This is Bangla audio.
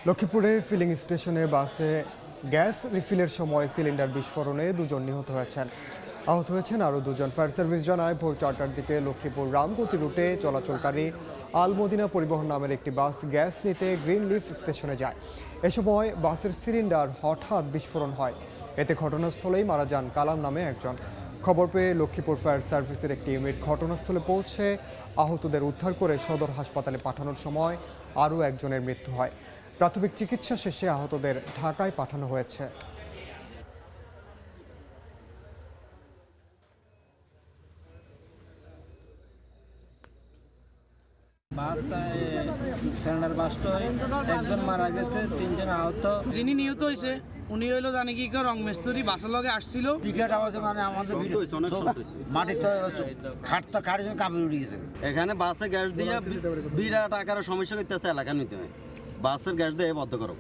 লক্ষ্মীপুরে ফিলিং স্টেশনে বাসে গ্যাস রিফিলের সময় সিলিন্ডার বিস্ফোরণে দুজন নিহত হয়েছেন। আহত হয়েছেন আরও দুজন। ফায়ার সার্ভিস জানায় ভোর 4টার দিকে লক্ষ্মীপুর রামগতি রুটে চলাচলকারী আল মদিনা পরিবহন নামের একটি বাস গ্যাস নিতে গ্রিন লিফ স্টেশনে যায়। এ সময় বাসের সিলিন্ডার হঠাৎ বিস্ফোরণ হয়। এতে ঘটনাস্থলেই মারা যান কালাম নামে একজন। খবর পেয়ে লক্ষ্মীপুর ফায়ার সার্ভিসের একটি ইউনিট ঘটনাস্থলে পৌঁছে আহতদের উদ্ধার করে সদর হাসপাতালে পাঠানোর সময় আরও একজনের মৃত্যু হয়। প্রাথমিক চিকিৎসা শেষে আহতদের ঢাকায় পাঠানো হয়েছে। বাস সিলিন্ডার বাস্ট হয়, একজন মারা গেছে, 3 জন আহত। যিনি নিহত হয়েছে উনি হইলো জানি কি রং মিস্ত্রি, বাসের লগে আসছিল। বিকেট আওয়াজে মানে আমাদের মাটির তো খাটের জন্য কাপড় উঠে গেছে। এখানে বাসে গ্যাস দিয়ে বিরাট আকারে সমস্যা করতেছে এলাকা নিতে। বাসের গ্যাস দিয়ে বদ্ধ করো।